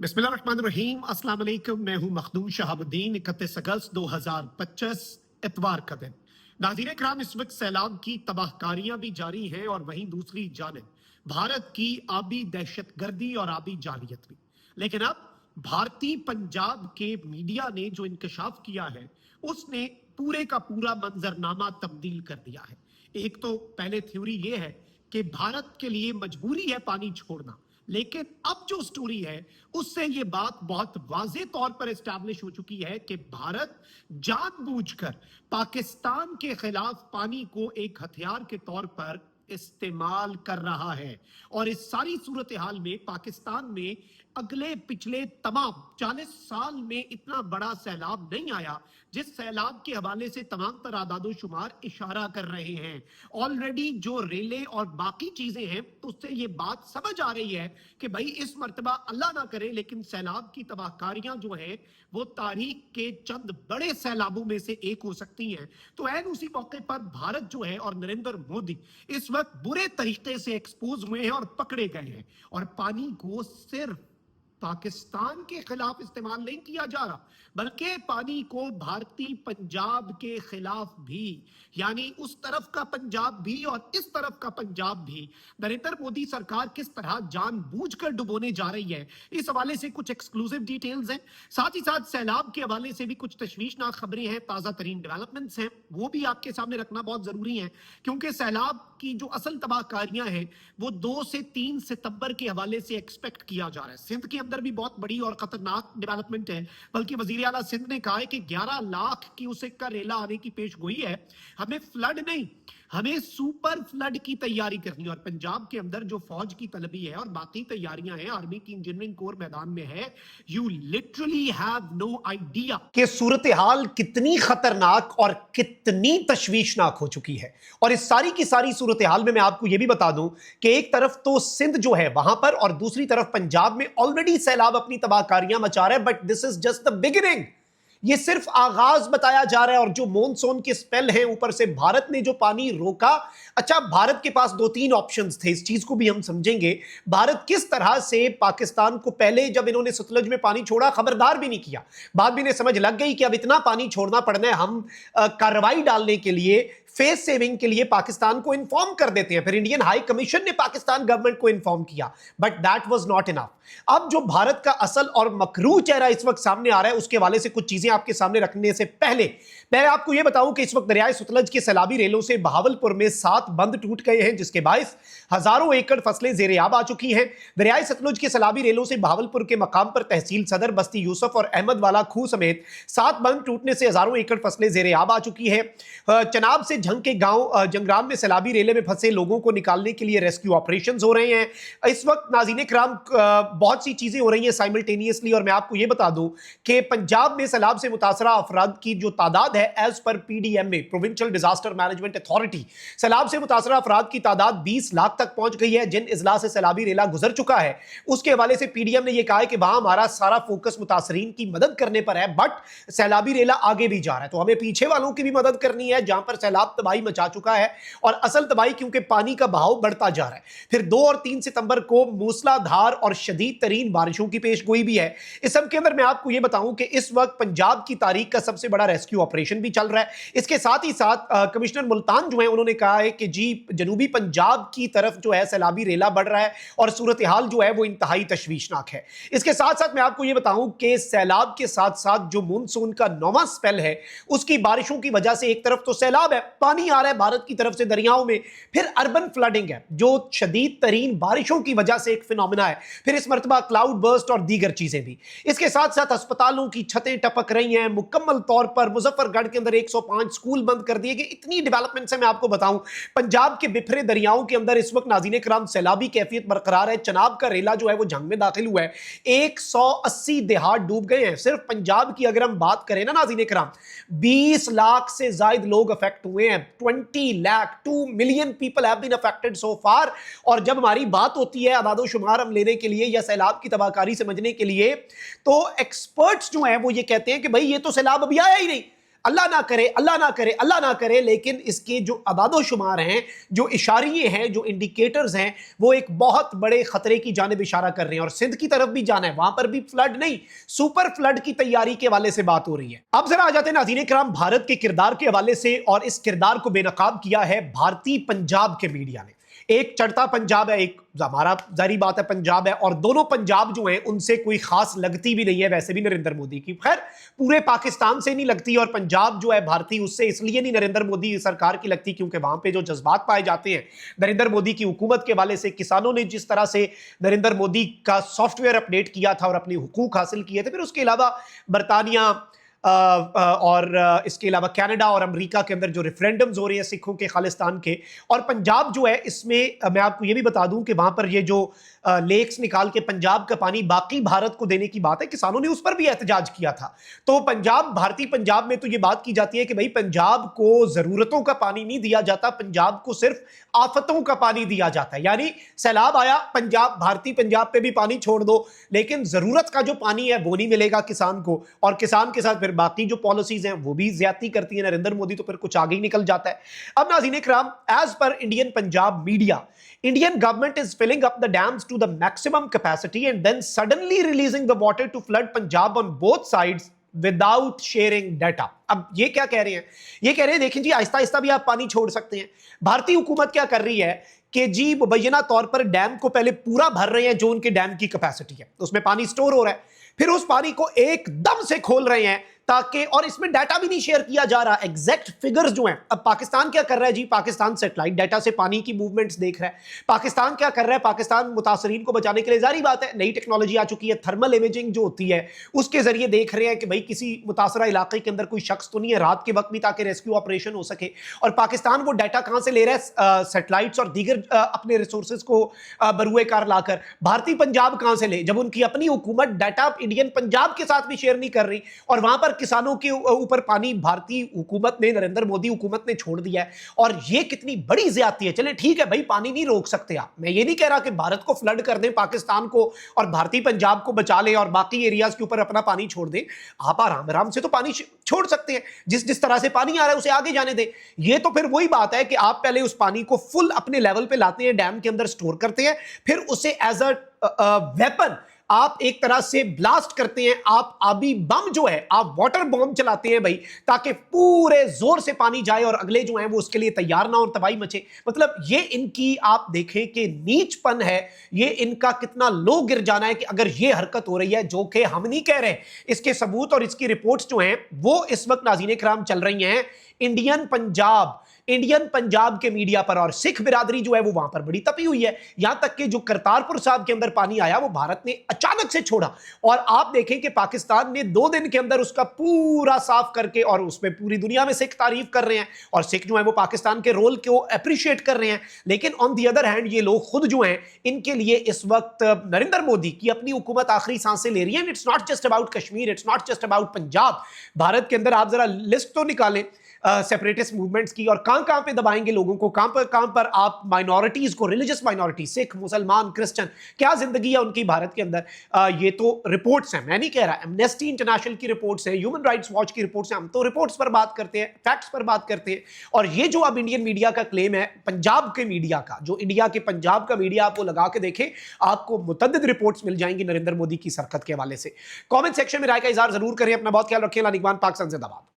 बिस्मिल्लाहिर्रहमानिर्रहीम। अस्सलाम वालेकुम। मैं हूं मखदूम शहाबुद्दीन। 31 अगस्त 2025 इतवार का दिन। नाज़रीन किराम, इस वक्त सैलाब की तबाहकारियां भी जारी हैं और वहीं दूसरी जानिब भारत की आबी दहशतगर्दी और आबी जालियत भी। लेकिन अब भारतीय पंजाब के मीडिया ने जो इंकशाफ किया है उसने पूरे का पूरा मंजरनामा तब्दील कर दिया है। एक तो पहले थ्योरी ये है कि भारत के लिए मजबूरी है पानी छोड़ना, लेकिन अब जो स्टोरी है उससे ये बात बहुत वाज़ेह तौर पर एस्टैब्लिश हो चुकी है कि भारत जानबूझकर पाकिस्तान के खिलाफ पानी को एक हथियार के तौर पर इस्तेमाल कर रहा है। और इस सारी सूरत हाल में पाकिस्तान में अगले पिछले तमाम 40 साल में इतना बड़ा सैलाब नहीं आया जिस सैलाब के हवाले से तमाम तर आदादो शुमार इशारा कर रहे हैं। ऑलरेडी जो रेले और बाकी चीजें हैं उससे ये बात समझ आ रही है कि भाई इस मर्तबा अल्लाह ना करे लेकिन सैलाब की तबाहकारियां जो है वो तारीख के चंद बड़े सैलाबों में से एक हो सकती हैं। तो ऐन उसी मौके पर भारत जो है और नरेंद्र मोदी इस वक्त बुरे तरीके से एक्सपोज हुए हैं और पकड़े गए हैं। और पानी को सिर्फ पाकिस्तान के खिलाफ इस्तेमाल नहीं किया जा रहा बल्कि पानी को भारतीय पंजाब के खिलाफ भी, यानी उस तरफ का पंजाब भी और इस तरफ का पंजाब भी नरेंद्र मोदी सरकार किस तरह जानबूझकर डुबोने जा रही है, इस हवाले से कुछ एक्सक्लूसिव डिटेल्स हैं। साथ ही साथ सैलाब के हवाले से भी कुछ तशवीशनाक खबरें हैं, ताजा तरीन डेवलपमेंट्स हैं, वो भी आपके सामने रखना बहुत जरूरी है क्योंकि सैलाब की जो असल तबाहकारियां हैं वो 2 से 3 सितंबर के हवाले से एक्सपेक्ट किया जा रहा है। सिंध के अंदर भी बहुत बड़ी और खतरनाक डेवलपमेंट है, बल्कि वजीर आला सिंध ने कहा है कि 11 लाख क्यूसेक का रेला आने की पेश गोई है। हमें फ्लड नहीं, हमें सुपर फ्लड की तैयारी करनी है। और पंजाब के अंदर जो फौज की तलबी है और बाकी तैयारियां हैं, आर्मी की इंजीनियरिंग कोर मैदान में है, you literally have no idea कि सूरत हाल कितनी खतरनाक और कितनी तशवीशनाक हो चुकी है। और इस सारी की सारी सूरत हाल में मैं आपको यह भी बता दूं कि एक तरफ तो सिंध जो है वहां पर और दूसरी तरफ पंजाब में ऑलरेडी सैलाब अपनी तबाहकारियां मचा रहा है। But this is just the beginning, ये सिर्फ आगाज बताया जा रहा है। और जो मॉनसून के स्पेल है, ऊपर से भारत ने जो पानी रोका, अच्छा भारत के पास 2-3 ऑप्शंस थे, इस चीज को भी हम समझेंगे। भारत किस तरह से पाकिस्तान को पहले जब इन्होंने सतलज में पानी छोड़ा खबरदार भी नहीं किया, बाद भी इन्हें समझ लग गई कि अब इतना पानी छोड़ना पड़ना है, हम कार्रवाई डालने के लिए, फेस सेविंग के लिए पाकिस्तान को इन्फॉर्म कर देते हैं। फिर इंडियन हाई कमीशन ने पाकिस्तान गवर्नमेंट को इन्फॉर्म किया, but that was not enough. अब जो भारत का असल और मकरू चेहरा इस वक्त सामने आ रहा है उसके हवाले से कुछ चीजें आपके सामने रखने से पहले मैं आपको यह बताऊं कि इस वक्त दरियाए सतलज के सैलाबी रेलों से बहावलपुर में 7 बंद टूट गए हैं, जिसके बायस हजारों एकड़ फसलें ज़ेर-ए-आब आ चुकी हैं। दरियाए सतलज के सैलाबी रेलों से बहावलपुर के मकाम पर तहसील सदर, बस्ती यूसुफ और अहमद वाला खूह समेत 7 बंद टूटने से हजारों एकड़ फसलें ज़ेर-ए-आब आ चुकी है। चनाब से झंग के गांव जंगराम में सैलाबी रेले में फंसे लोगों को निकालने के लिए रेस्क्यू ऑपरेशंस हो रहे हैं। इस वक्त नाज़रीन किराम बहुत सी चीजें हो रही हैं साइमल्टेनियसली। और मैं आपको यह बता दूं कि पंजाब में सैलाब से मुतासरा अफराद की जो तादाद है, as per PDMA provincial disaster management authority, सैलाब से मुतासरा अफराद की तादाद 20 लाख तक पहुंच गई है। जिन इजला से सैलाबी रेला गुजर चुका है उसके हवाले से पीडीएम ने यह कहा है कि वहां हमारा सारा फोकस मुतासरीन की मदद करने पर है, बट सैलाबी रेला आगे भी जा रहा है तो हमें पीछे वालों की भी मदद करनी है जहां पर सैलाब तबाही मचा चुका है। और असल तबाही क्योंकि पानी का बहाव बढ़ता जा रहा है। फिर 2 और 3 सितंबर को मूसलाधार और शदीद तरीन बारिशों की पेशगोई भी है। इस सब के अंदर मैं आपको यह बताऊं कि इस वक्त पंजाब की तारीख का सबसे बड़ा रेस्क्यू ऑपरेशन भी चल रहा है। इसके साथ ही साथ कमिश्नर मुल्तान जो है उन्होंने कहा है कि जी जनूबी पंजाब की तरफ जो है सैलाबी रेला बढ़ रहा है और सूरत हाल जो है वो इंतहाई तशवीशनाक है। इसके साथ साथ मैं आपको यह बताऊं कि सैलाब के साथ साथ जो मॉनसून का 9वां स्पेल है उसकी बारिशों की वजह से एक तरफ तो सैलाब है, पानी आ रहा है भारत की तरफ से दरियाओं में, फिर अर्बन फ्लडिंग है जो शदीद तरीन बारिशों की वजह से एक फिनोमिना है, फिर इस मर्तबा क्लाउड बर्स्ट और दीगर चीजें भी। इसके साथ साथ अस्पतालों की छतें टपक रही हैं मुकम्मल तौर पर। मुजफ्फरगढ़ के अंदर 105 स्कूल बंद कर दिए गए। इतनी डेवलपमेंट से मैं आपको बताऊं, पंजाब के बिफरे दरियाओं के अंदर इस वक्त नाज़रीन किराम सैलाबी कैफियत बरकरार है। चनाब का रेला जो है वो जंग में दाखिल हुआ है, 180 देहात डूब गए हैं। सिर्फ पंजाब की अगर हम बात करें ना नाज़रीन किराम, 20 लाख से ज्यादा लोग अफेक्ट हुए हैं। 20 lakh 2 million people have been affected so far. और जब हमारी बात होती है आबादो शुमार हम लेने के लिए या सैलाब की तबाहकारी समझने के लिए, तो एक्सपर्ट्स जो हैं वो ये कहते हैं कि भाई ये तो सैलाब अभी आया ही नहीं, اللہ نہ کرے اللہ نہ کرے اللہ نہ کرے، لیکن اس کے جو اعداد و شمار ہیں، جو اشاریے ہیں، جو انڈیکیٹرز ہیں، وہ ایک بہت بڑے خطرے کی جانب اشارہ کر رہے ہیں. اور سندھ کی طرف بھی جانا ہے، وہاں پر بھی فلڈ نہیں، سپر فلڈ کی تیاری کے حوالے سے بات ہو رہی ہے. اب ذرا آ جاتے ہیں ناظرین کرام بھارت کے کردار کے حوالے سے، اور اس کردار کو بے نقاب کیا ہے بھارتی پنجاب کے میڈیا نے. ایک چڑھتا پنجاب ہے، ایک ہمارا ظاہری بات ہے پنجاب ہے، اور دونوں پنجاب جو ہیں ان سے کوئی خاص لگتی بھی نہیں ہے ویسے بھی نریندر مودی کی. خیر پورے پاکستان سے نہیں لگتی، اور پنجاب جو ہے بھارتی اس سے اس لیے نہیں نریندر مودی سرکار کی لگتی کیونکہ وہاں پہ جو جذبات پائے جاتے ہیں نریندر مودی کی حکومت کے حوالے سے. کسانوں نے جس طرح سے نریندر مودی کا سافٹ ویئر اپڈیٹ کیا تھا اور اپنے حقوق حاصل کیے تھے، پھر اس کے علاوہ برطانیہ اور اس کے علاوہ کینیڈا اور امریکہ کے اندر جو ریفرینڈمز ہو رہے ہیں سکھوں کے خالصتان کے، اور پنجاب جو ہے اس میں میں آپ کو یہ بھی بتا دوں کہ وہاں پر یہ جو لیکس نکال کے پنجاب کا پانی باقی بھارت کو دینے کی بات ہے، کسانوں نے اس پر بھی احتجاج کیا تھا. تو پنجاب بھارتی پنجاب میں تو یہ بات کی جاتی ہے کہ بھائی پنجاب کو ضرورتوں کا پانی نہیں دیا جاتا، پنجاب کو صرف آفتوں کا پانی دیا جاتا ہے. یعنی سیلاب آیا، پنجاب بھارتی پنجاب پہ بھی پانی چھوڑ دو، لیکن ضرورت کا جو پانی ہے وہ نہیں ملے گا کسان کو، اور کسان کے ساتھ پھر باقی جو پالیسیز ہیں وہ بھی زیادتی کرتی ہیں نریندر مودی، تو پھر کچھ آگے ہی نکل جاتا ہے. اب ناظرین کرام as per Indian Punjab media, Indian government is filling up the dams to the maximum capacity and then suddenly releasing the water to flood Punjab on both sides without sharing data. اب یہ کیا کہہ رہے ہیں؟ یہ کہہ رہے ہیں دیکھیں جی آہستہ آہستہ بھی آپ پانی چھوڑ سکتے ہیں. بھارتی حکومت کیا کر رہی ہے کہ جی مبینہ طور پر ڈیم کو پہلے پورا بھر رہے ہیں جو ان کے ڈیم کی کیپیسٹی ہے، اس میں پانی سٹور ہو رہا ہے، پھر اس پانی کو ایک دم سے کھول رہے ہیں تاکہ، اور اس میں ڈیٹا بھی نہیں شیئر کیا جا رہا، ایگزیکٹ فگرز جو ہیں. اب پاکستان کیا کر رہا ہے جی؟ پاکستان سیٹلائٹ ڈیٹا سے پانی کی موومنٹس دیکھ رہا ہے. پاکستان کیا کر رہا ہے؟ پاکستان متاثرین کو بچانے کے لیے ظاہری بات ہے نئی ٹیکنالوجی آ چکی ہے، تھرمل امیجنگ جو ہوتی ہے اس کے ذریعے دیکھ رہے ہیں کہ بھائی کسی متاثرہ علاقے کے اندر کوئی شخص تو نہیں ہے رات کے وقت بھی، تاکہ ریسکیو آپریشن ہو سکے. اور پاکستان وہ ڈیٹا کہاں سے لے رہا ہے؟ سیٹلائٹس اور دیگر اپنے ریسورسز کو بروئے کار لا کر. بھارتی پنجاب کہاں سے لے جب ان کی اپنی حکومت ڈیٹا انڈین پنجاب کے ساتھ بھی شیئر نہیں کر رہی، اور وہاں پر کسانوں کے اوپر پانی بھارتی حکومت نے، نریندر مودی حکومت نے چھوڑ دیا ہے. اور یہ کتنی بڑی زیادتی ہے. چلیں ٹھیک ہے بھائی پانی نہیں روک سکتے آپ، میں یہ نہیں کہہ رہا کہ بھارت کو فلڈ کر دیں پاکستان کو اور بھارتی پنجاب کو بچا لیں اور باقی ایریاز کے اوپر اپنا پانی چھوڑ دیں. آپ آرام سے تو پانی چھوڑ سکتے ہیں، جس طرح سے پانی آ رہا ہے اسے آگے جانے دیں. یہ تو پھر وہی بات ہے کہ آپ پہلے اس پانی کو فل اپنے لیول پہ لاتے ہیں، ڈیم کے اندر سٹور کرتے ہیں، پھر اسے ایز اے ویپن آپ ایک طرح سے بلاسٹ کرتے ہیں. آپ آبی بم جو ہے، آپ واٹر بم چلاتے ہیں بھائی، تاکہ پورے زور سے پانی جائے اور اگلے جو ہیں وہ اس کے لیے تیار نہ اور تباہی مچے. مطلب یہ ان کی آپ دیکھیں کہ نیچ پن ہے، یہ ان کا کتنا لو گر جانا ہے کہ اگر یہ حرکت ہو رہی ہے، جو کہ ہم نہیں کہہ رہے، اس کے ثبوت اور اس کی رپورٹس جو ہیں وہ اس وقت ناظرین کرام چل رہی ہیں انڈین پنجاب کے میڈیا پر. اور سکھ برادری جو ہے وہ وہاں پر بڑی تپی ہوئی ہے، یہاں تک کہ جو کرتارپور صاحب کے اندر پانی آیا وہ بھارت نے اچانک سے چھوڑا، اور آپ دیکھیں کہ پاکستان نے 2 دن کے اندر اس کا پورا صاف کر کے، اور اس میں پوری دنیا میں سکھ تعریف کر رہے ہیں، اور سکھ جو ہیں وہ پاکستان کے رول کو اپریشیٹ کر رہے ہیں. لیکن آن دی ادر ہینڈ یہ لوگ خود جو ہیں ان کے لیے اس وقت نریندر مودی کی اپنی حکومت آخری سانسیں لے رہی ہے. It's not just about Kashmir, it's not just about Punjab. Bharat کے اندر آپ ذرا لسٹ تو نکالیں سیپریٹسٹ موومنٹس کی، اور کہاں پہ دبائیں گے لوگوں کو، کہاں پر آپ مائنورٹیز کو، ریلیجس مائنورٹی، سکھ، مسلمان، کرسچن، کیا زندگی ہے ان کی بھارت کے اندر. یہ تو رپورٹس ہیں، میں نہیں کہہ رہا. ایمنیسٹی انٹرنیشنل کی رپورٹس ہیں، ہیومن رائٹس واچ کی رپورٹس ہیں. ہم تو رپورٹس پر بات کرتے ہیں، فیکٹس پر بات کرتے ہیں. اور یہ جو اب انڈین میڈیا کا کلیم ہے، پنجاب کے میڈیا کا، جو انڈیا کے پنجاب کا میڈیا، آپ وہ لگا کے دیکھیں، آپ کو متعدد رپورٹس مل جائیں گی نریندر مودی کی سرکت کے حوالے سے. کامنٹ سیکشن میں رائے کا اظہار ضرور کریں. اپنا بہت خیال رکھیں. اللہ نگہبان. پاکستان زندہ باد.